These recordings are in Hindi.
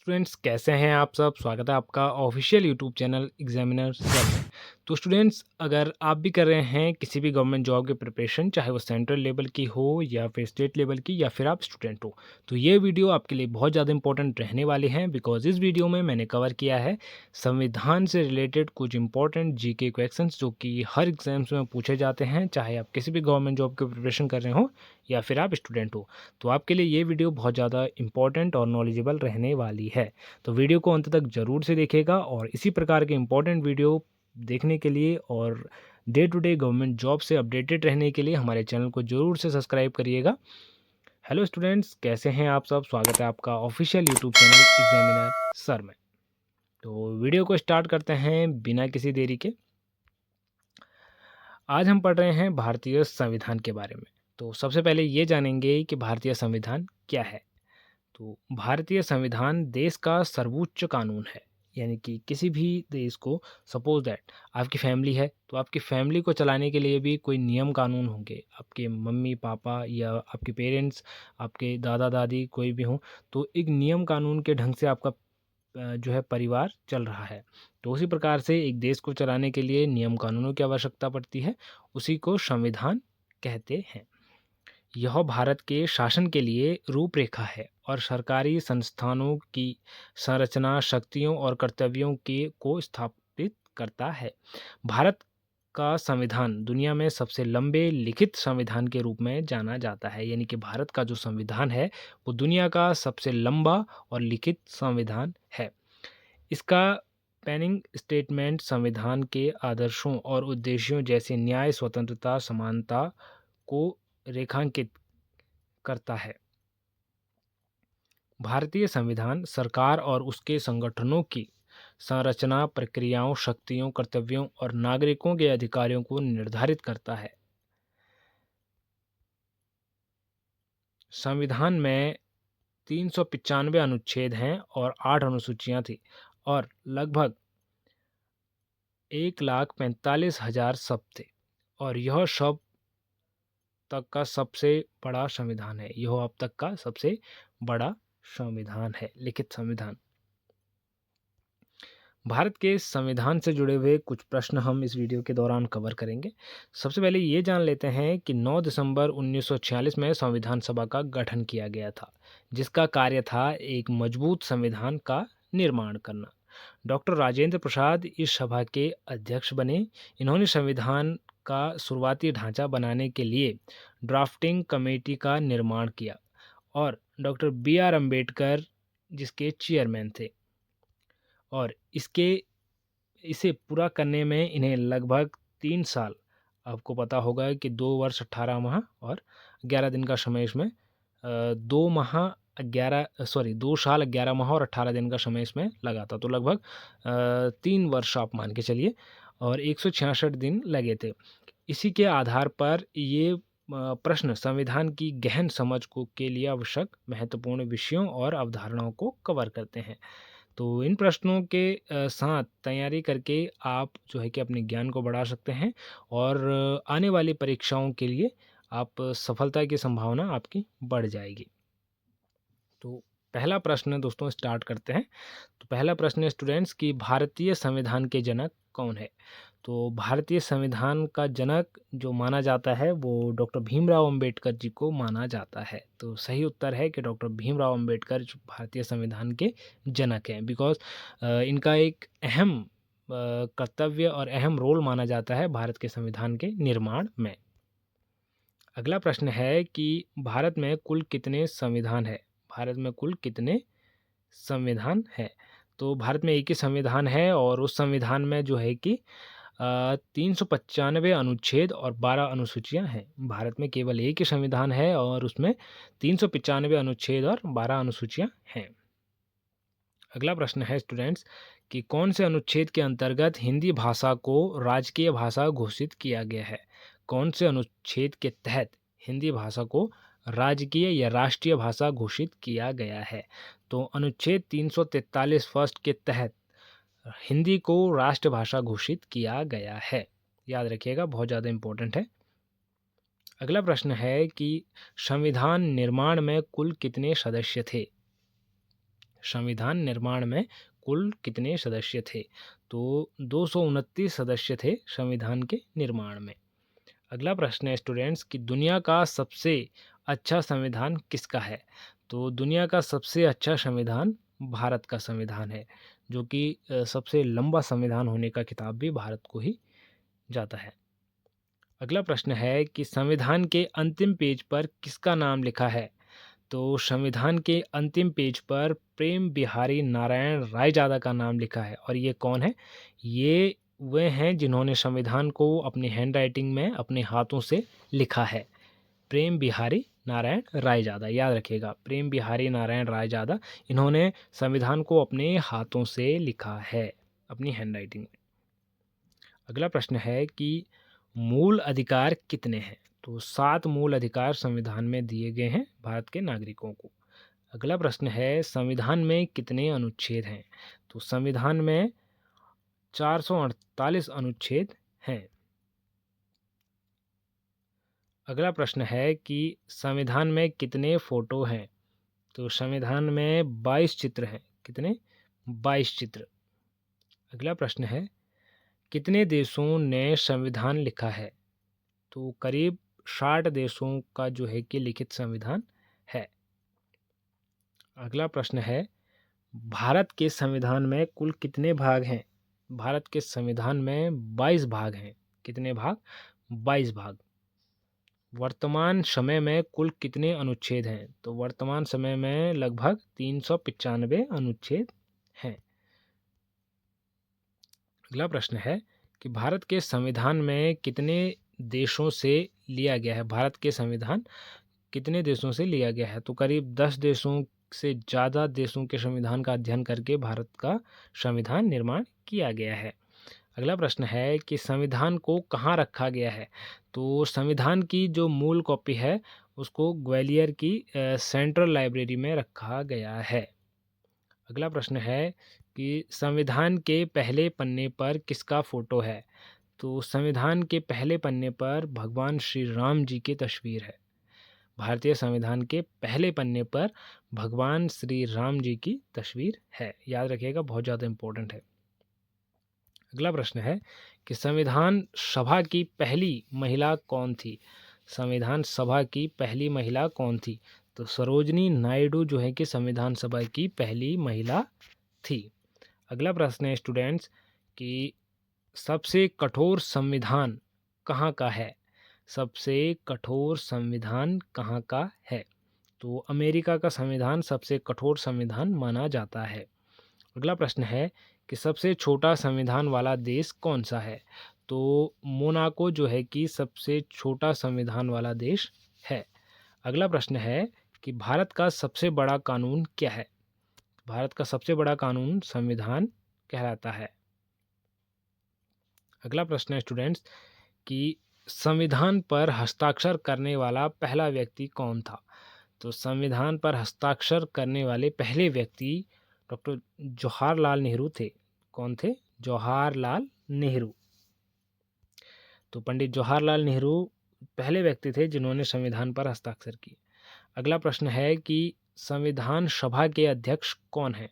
स्टूडेंट्स कैसे हैं आप सब। स्वागत है आपका official YouTube channel examiner sir में। तो स्टूडेंट्स, अगर आप भी कर रहे हैं किसी भी गवर्नमेंट जॉब की प्रिपरेशन, चाहे वो सेंट्रल लेवल की हो या फिर स्टेट लेवल की या फिर आप स्टूडेंट हो, तो ये वीडियो आपके लिए बहुत ज़्यादा इंपॉर्टेंट रहने वाली है। बिकॉज इस वीडियो में मैंने कवर किया है संविधान से रिलेटेड कुछ इंपॉर्टेंट जीके क्वेश्चंस जो कि हर एग्जाम्स में पूछे जाते हैं, चाहे आप किसी भी गवर्नमेंट जॉब की प्रिपरेशन कर रहे हो या फिर आप स्टूडेंट हो। तो आपके लिए ये वीडियो बहुत ज़्यादा इंपॉर्टेंट और नॉलेजेबल रहने वाली है। तो वीडियो को अंत तक ज़रूर से देखिएगा और इसी प्रकार के इंपॉर्टेंट वीडियो देखने के लिए और day to day government job से अपडेटेड रहने के लिए हमारे चैनल को ज़रूर से सब्सक्राइब करिएगा। हेलो स्टूडेंट्स, कैसे हैं आप सब। स्वागत है आपका official YouTube channel examiner sir में। तो वीडियो को स्टार्ट करते हैं बिना किसी देरी के। आज हम पढ़ रहे हैं भारतीय संविधान के बारे में। तो सबसे पहले ये जानेंगे कि भारतीय संविधान क्या है। तो भारतीय संविधान देश का सर्वोच्च कानून है। यानी कि किसी भी देश को, सपोज दैट आपकी फैमिली है, तो आपकी फैमिली को चलाने के लिए भी कोई नियम कानून होंगे। आपके मम्मी पापा या आपके पेरेंट्स, आपके दादा दादी कोई भी हों, तो एक नियम कानून के ढंग से आपका जो है परिवार चल रहा है। तो उसी प्रकार से एक देश को चलाने के लिए नियम कानूनों की आवश्यकता पड़ती है, उसी को संविधान कहते हैं। यह भारत के शासन के लिए रूपरेखा है और सरकारी संस्थानों की संरचना, शक्तियों और कर्तव्यों के को स्थापित करता है। भारत का संविधान दुनिया में सबसे लंबे लिखित संविधान के रूप में जाना जाता है। यानी कि भारत का जो संविधान है वो दुनिया का सबसे लंबा और लिखित संविधान है। इसका पेनिंग स्टेटमेंट संविधान के आदर्शों और उद्देश्यों जैसे न्याय, स्वतंत्रता, समानता को रेखांकित करता है। भारतीय संविधान सरकार और उसके संगठनों की संरचना, प्रक्रियाओं, शक्तियों, कर्तव्यों और नागरिकों के अधिकारों को निर्धारित करता है। संविधान में 395 अनुच्छेद हैं और 8 अनुसूचियां थी और लगभग 1,45,000 शब्द थे। और यह सब तक का सबसे बड़ा संविधान है। यह अब तक का सबसे बड़ा संविधान है, लिखित संविधान। भारत के संविधान से जुड़े हुए कुछ प्रश्न हम इस वीडियो के दौरान कवर करेंगे। सबसे पहले ये जान लेते हैं कि 9 दिसंबर 1946 में संविधान सभा का गठन किया गया था, जिसका कार्य था एक मजबूत संविधान का निर्माण करना। डॉक्टर राजेंद्र प्रसाद इस सभा के अध्यक्ष बने। इन्होंने संविधान का शुरुआती ढांचा बनाने के लिए ड्राफ्टिंग कमेटी का निर्माण किया और डॉक्टर B.R. अम्बेडकर जिसके चेयरमैन थे। और इसे पूरा करने में इन्हें लगभग 3 साल, आपको पता होगा कि 2 वर्ष 18 माह और 11 दिन का समय इसमें 2 साल 11 माह और 18 दिन का समय इसमें लगा था। तो लगभग 3 वर्ष आप मान के चलिए और 166 दिन लगे थे। इसी के आधार पर ये प्रश्न संविधान की गहन समझ को के लिए आवश्यक महत्वपूर्ण विषयों और अवधारणाओं को कवर करते हैं। तो इन प्रश्नों के साथ तैयारी करके आप जो है कि अपने ज्ञान को बढ़ा सकते हैं और आने वाली परीक्षाओं के लिए आप सफलता की संभावना आपकी बढ़ जाएगी। तो पहला प्रश्न दोस्तों स्टार्ट करते हैं। तो पहला प्रश्न है स्टूडेंट्स कि भारतीय संविधान के जनक कौन है। तो भारतीय संविधान का जनक जो माना जाता है वो डॉक्टर भीमराव अंबेडकर जी को माना जाता है। तो सही उत्तर है कि डॉक्टर भीमराव अंबेडकर जो भारतीय संविधान के जनक हैं। बिकॉज इनका एक अहम कर्तव्य और अहम रोल माना जाता है भारत के संविधान के निर्माण में। अगला प्रश्न है कि भारत में कुल कितने संविधान है। भारत में कुल कितने संविधान है। तो भारत में एक ही संविधान है और उस संविधान में जो है कि 395 अनुच्छेद और 12 अनुसूचियां हैं। भारत में केवल एक ही संविधान है और उसमें 395 अनुच्छेद और 12 अनुसूचियां हैं। अगला प्रश्न है स्टूडेंट्स कि कौन से अनुच्छेद के अंतर्गत हिंदी भाषा को राजकीय भाषा घोषित किया गया है। कौन से अनुच्छेद के तहत हिंदी भाषा को राजकीय या राष्ट्रीय भाषा घोषित किया गया है। तो अनुच्छेद 343 फर्स्ट के तहत हिंदी को राष्ट्रभाषा घोषित किया गया है। याद रखिएगा, बहुत ज़्यादा इम्पोर्टेंट है। अगला प्रश्न है कि संविधान निर्माण में कुल कितने सदस्य थे। संविधान निर्माण में कुल कितने सदस्य थे? तो 229 सदस्य थे संविधान के निर्माण में। अगला प्रश्न है स्टूडेंट्स कि दुनिया का सबसे अच्छा संविधान किसका है? तो दुनिया का सबसे अच्छा संविधान भारत का संविधान है, जो कि सबसे लंबा संविधान होने का खिताब भी भारत को ही जाता है। अगला प्रश्न है कि संविधान के अंतिम पेज पर किसका नाम लिखा है? तो संविधान के अंतिम पेज पर प्रेम बिहारी नारायण रायजादा का नाम लिखा है। और ये कौन है? ये वे हैं जिन्होंने संविधान को अपनी हैंडराइटिंग में अपने हाथों से लिखा है। प्रेम बिहारी नारायण रायजादा, याद रखिएगा, प्रेम बिहारी नारायण रायजादा, इन्होंने संविधान को अपने हाथों से लिखा है, अपनी हैंडराइटिंग में। अगला प्रश्न है कि मूल अधिकार कितने हैं? तो 7 मूल अधिकार संविधान में दिए गए हैं भारत के नागरिकों को। अगला प्रश्न है संविधान में कितने अनुच्छेद हैं? तो संविधान में 448 अनुच्छेद हैं। अगला प्रश्न है कि संविधान में कितने फोटो हैं? तो संविधान में 22 चित्र हैं। कितने? 22 चित्र। अगला प्रश्न है कितने देशों ने संविधान लिखा है? तो करीब 60 देशों का जो है कि लिखित संविधान है। अगला प्रश्न है भारत के संविधान में कुल कितने भाग हैं? भारत के संविधान में 22 भाग हैं। कितने भाग? 22 भाग। वर्तमान समय में कुल कितने अनुच्छेद हैं? तो वर्तमान समय में लगभग 395 अनुच्छेद हैं। अगला प्रश्न है कि भारत के संविधान में कितने देशों से लिया गया है? भारत के संविधान कितने देशों से लिया गया है? तो करीब 10 देशों से ज़्यादा देशों के संविधान का अध्ययन करके भारत का संविधान निर्माण किया गया है। अगला प्रश्न है कि संविधान को कहाँ रखा गया है? तो संविधान की जो मूल कॉपी है उसको ग्वालियर की सेंट्रल लाइब्रेरी में रखा गया है। अगला प्रश्न है कि संविधान के पहले पन्ने पर किसका फोटो है? तो संविधान के पहले पन्ने पर भगवान श्री राम जी की तस्वीर है। भारतीय संविधान के पहले पन्ने पर भगवान श्री राम जी की तस्वीर है। याद रखिएगा, बहुत ज़्यादा इम्पोर्टेंट है। अगला प्रश्न है कि संविधान सभा की पहली महिला कौन थी? संविधान सभा की पहली महिला कौन थी? तो सरोजनी नायडू जो है कि संविधान सभा की पहली महिला थी। अगला प्रश्न है स्टूडेंट्स कि सबसे कठोर संविधान कहाँ का है? सबसे कठोर संविधान कहाँ का है? तो अमेरिका का संविधान सबसे कठोर संविधान माना जाता है। अगला प्रश्न है कि सबसे छोटा संविधान वाला देश कौन सा है? तो मोनाको जो है कि सबसे छोटा संविधान वाला देश है। अगला प्रश्न है कि भारत का सबसे बड़ा कानून क्या है? भारत का सबसे बड़ा कानून संविधान कहलाता है। अगला प्रश्न है स्टूडेंट्स कि संविधान पर हस्ताक्षर करने वाला पहला व्यक्ति कौन था? तो संविधान पर हस्ताक्षर करने वाले पहले व्यक्ति डॉक्टर जवाहरलाल नेहरू थे। कौन थे? जवाहरलाल नेहरू। तो पंडित जवाहरलाल नेहरू पहले व्यक्ति थे जिन्होंने संविधान पर हस्ताक्षर किए। अगला प्रश्न है कि संविधान सभा के अध्यक्ष कौन हैं?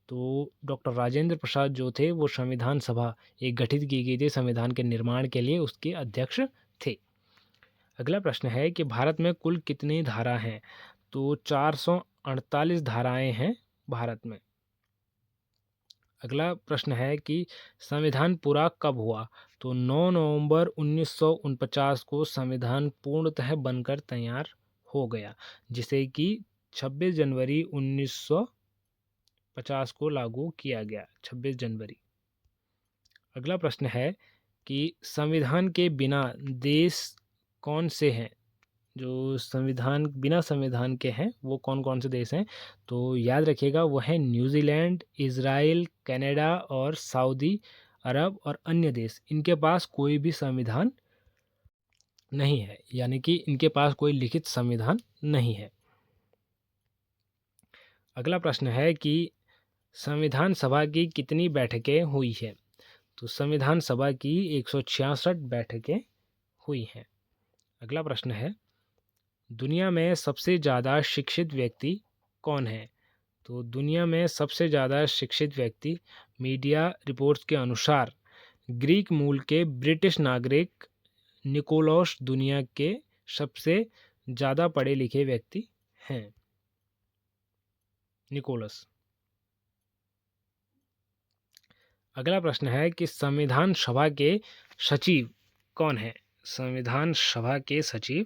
तो डॉक्टर राजेंद्र प्रसाद जो थे वो संविधान सभा एक गठित की गई थी संविधान के निर्माण के लिए, उसके अध्यक्ष थे। अगला प्रश्न है कि भारत में कुल कितनी धारा हैं? तो 448 धाराएं हैं भारत में। अगला प्रश्न है कि संविधान पूरा कब हुआ? तो 9 नवंबर 1949 को संविधान पूर्णतः बनकर तैयार हो गया, जिसे कि 26 जनवरी 1950 को लागू किया गया। 26 जनवरी। अगला प्रश्न है कि संविधान के बिना देश कौन से हैं? जो संविधान बिना संविधान के हैं वो कौन कौन से देश हैं? तो याद रखिएगा, वो है न्यूजीलैंड, इज़राइल, कनाडा और सऊदी अरब और अन्य देश। इनके पास कोई भी संविधान नहीं है, यानी कि इनके पास कोई लिखित संविधान नहीं है। अगला प्रश्न है कि संविधान सभा की कितनी बैठकें हुई है? तो संविधान सभा की 166 बैठकें हुई हैं। अगला प्रश्न है दुनिया में सबसे ज़्यादा शिक्षित व्यक्ति कौन है? तो दुनिया में सबसे ज़्यादा शिक्षित व्यक्ति मीडिया रिपोर्ट्स के अनुसार ग्रीक मूल के ब्रिटिश नागरिक निकोलस दुनिया के सबसे ज़्यादा पढ़े लिखे व्यक्ति हैं। निकोलस। अगला प्रश्न है कि संविधान सभा के सचिव कौन है? संविधान सभा के सचिव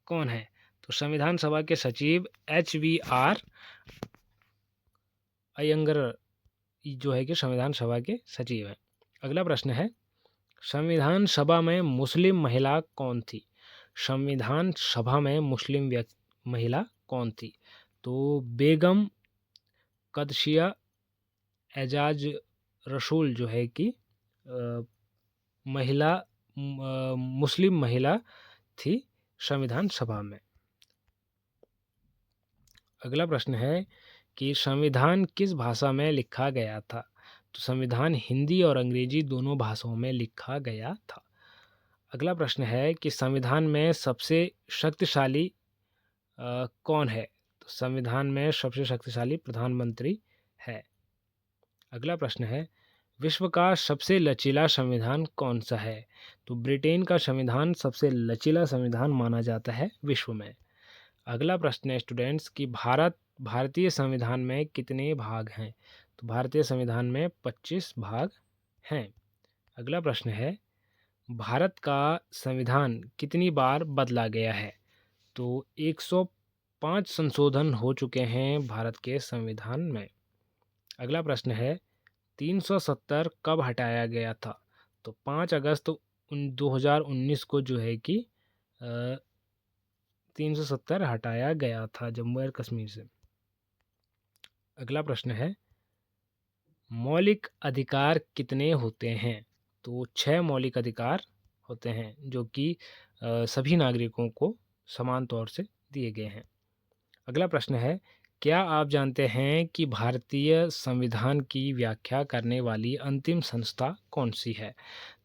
कौन है? तो संविधान सभा के सचिव HVR अयंगर जो है कि संविधान सभा के सचिव हैं। अगला प्रश्न है संविधान सभा में मुस्लिम महिला कौन थी? संविधान सभा में मुस्लिम महिला कौन थी? तो बेगम कदसिया एजाज रसूल जो है कि महिला मुस्लिम महिला थी संविधान सभा में। अगला प्रश्न है कि संविधान किस भाषा में लिखा गया था? तो संविधान हिंदी और अंग्रेजी दोनों भाषाओं में लिखा गया था। अगला प्रश्न है कि संविधान में सबसे शक्तिशाली कौन है? तो संविधान में सबसे शक्तिशाली प्रधानमंत्री है। अगला प्रश्न है विश्व का सबसे लचीला संविधान कौन सा है? तो ब्रिटेन का संविधान सबसे लचीला संविधान माना जाता है विश्व में। अगला प्रश्न है स्टूडेंट्स कि भारतीय संविधान में कितने भाग हैं? तो भारतीय संविधान में 25 भाग हैं। अगला प्रश्न है भारत का संविधान कितनी बार बदला गया है? तो 105 संशोधन हो चुके हैं भारत के संविधान में। अगला प्रश्न है 370 कब हटाया गया था? तो 5 अगस्त 2019 को जो है कि 370 हटाया गया था जम्मू और कश्मीर से। अगला प्रश्न है मौलिक अधिकार कितने होते हैं? तो 6 मौलिक अधिकार होते हैं जो कि सभी नागरिकों को समान तौर से दिए गए हैं। अगला प्रश्न है क्या आप जानते हैं कि भारतीय संविधान की व्याख्या करने वाली अंतिम संस्था कौन सी है?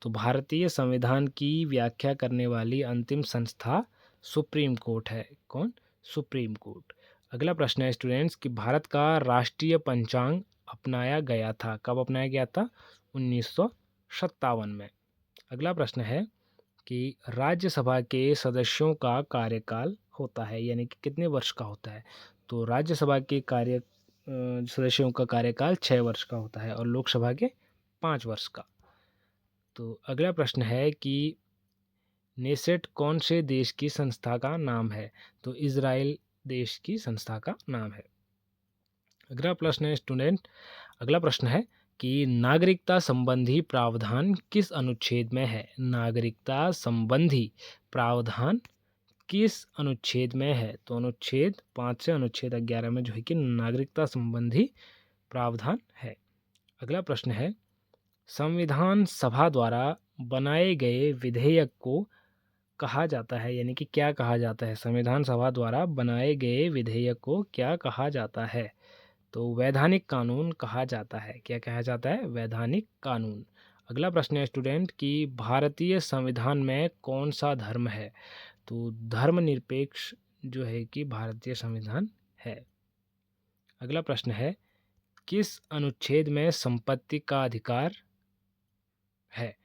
तो भारतीय संविधान की व्याख्या करने वाली अंतिम संस्था सुप्रीम कोर्ट है। कौन? Supreme court. अगला प्रश्न है स्टूडेंट्स कि भारत का राष्ट्रीय पंचांग अपनाया गया था। कब अपनाया गया था? 1957 में। अगला प्रश्न है कि राज्यसभा के सदस्यों का कार्यकाल होता है यानी कि कितने वर्ष का होता है? तो राज्यसभा के सदस्यों का कार्यकाल 6 वर्ष का होता है और लोकसभा के 5 वर्ष का। तो अगला प्रश्न है कि नेसेट कौन से देश की संस्था का नाम है? तो इजराइल देश की संस्था का नाम है। अगला प्रश्न है स्टूडेंट अगला प्रश्न है कि नागरिकता संबंधी प्रावधान किस अनुच्छेद में है? नागरिकता संबंधी प्रावधान किस अनुच्छेद में है? तो अनुच्छेद 5 से अनुच्छेद 11 में जो है कि नागरिकता संबंधी प्रावधान है। अगला प्रश्न है संविधान सभा द्वारा बनाए गए विधेयक को कहा जाता है यानी कि क्या कहा जाता है? संविधान सभा द्वारा बनाए गए विधेयक को क्या कहा जाता है? तो वैधानिक कानून कहा जाता है। क्या कहा जाता है? वैधानिक कानून। अगला प्रश्न है स्टूडेंट कि भारतीय संविधान में कौन सा धर्म है? तो धर्मनिरपेक्ष जो है कि भारतीय संविधान है। अगला प्रश्न है किस अनुच्छेद में संपत्ति का अधिकार है?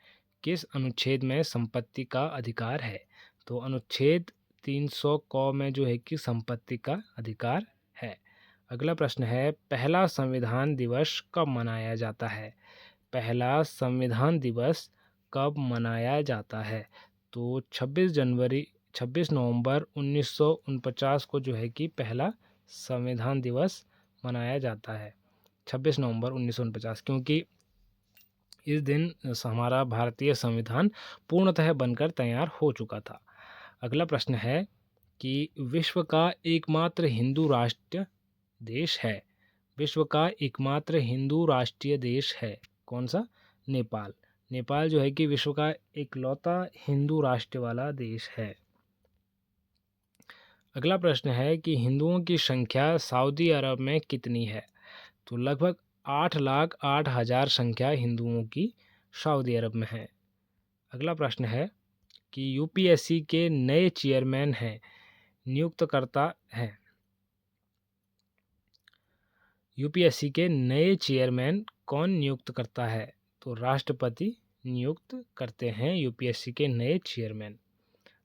किस अनुच्छेद में संपत्ति का अधिकार है? तो अनुच्छेद 300 क में जो है कि संपत्ति का अधिकार है। अगला प्रश्न है पहला संविधान दिवस कब मनाया जाता है? पहला संविधान दिवस कब मनाया जाता है? तो 26 नवंबर 1949 को जो है कि पहला संविधान दिवस मनाया जाता है। 26 नवंबर 1949 क्योंकि इस दिन हमारा भारतीय संविधान पूर्णतः बनकर तैयार हो चुका था। अगला प्रश्न है कि विश्व का एकमात्र हिंदू राष्ट्र देश है। विश्व का एकमात्र हिंदू राष्ट्रीय देश है कौन सा? नेपाल। नेपाल जो है कि विश्व का इकलौता हिंदू राष्ट्र वाला देश है। अगला प्रश्न है कि हिंदुओं की संख्या सऊदी अरब में कितनी है? तो लगभग 8,08,000 संख्या हिंदुओं की सऊदी अरब में है। अगला प्रश्न है कि यूपीएससी के नए चेयरमैन हैं नियुक्तकर्ता हैं। यूपीएससी के नए चेयरमैन कौन नियुक्त करता है? तो राष्ट्रपति नियुक्त करते हैं यूपीएससी के नए चेयरमैन।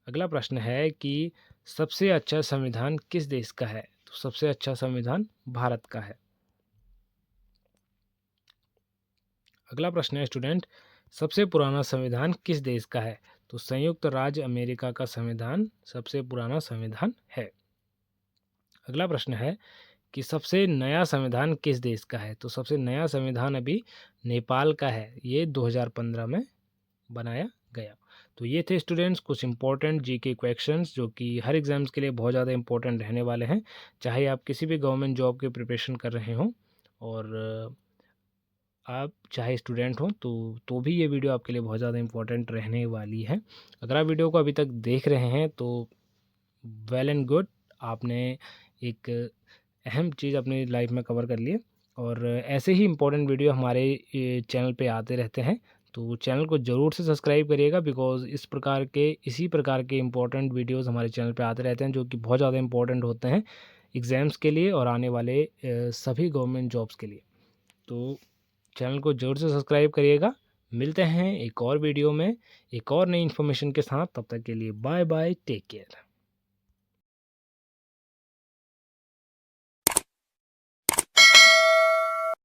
अगला प्रश्न है कि सबसे अच्छा संविधान किस देश का है? तो सबसे अच्छा संविधान भारत का है। अगला प्रश्न है स्टूडेंट, सबसे पुराना संविधान किस देश का है? तो संयुक्त राज्य अमेरिका का संविधान सबसे पुराना संविधान है। अगला प्रश्न है कि सबसे नया संविधान किस देश का है? तो सबसे नया संविधान अभी नेपाल का है, ये 2015 में बनाया गया। तो ये थे स्टूडेंट्स कुछ इंपॉर्टेंट जीके क्वेश्चंस जो कि हर एग्जाम्स के लिए बहुत ज़्यादा इंपॉर्टेंट रहने वाले हैं, चाहे आप किसी भी गवर्नमेंट जॉब की प्रिपरेशन कर रहे हों और आप चाहे स्टूडेंट हो तो भी ये वीडियो आपके लिए बहुत ज़्यादा इंपॉर्टेंट रहने वाली है। अगर आप वीडियो को अभी तक देख रहे हैं तो वेल एंड गुड, आपने एक अहम चीज़ अपनी लाइफ में कवर कर ली है। और ऐसे ही इंपॉर्टेंट वीडियो हमारे चैनल पे आते रहते हैं, तो चैनल को ज़रूर से सब्सक्राइब करिएगा बिकॉज़ इसी प्रकार के इंपॉर्टेंट वीडियोज़ हमारे चैनल पे आते रहते हैं जो कि बहुत ज़्यादा इंपॉर्टेंट होते हैं एग्ज़ाम्स के लिए और आने वाले सभी गवर्नमेंट जॉब्स के लिए। तो चैनल को ज़रूर से सब्सक्राइब करिएगा। मिलते हैं एक और वीडियो में एक और नई इन्फॉर्मेशन के साथ, तब तक के लिए बाय बाय, टेक केयर।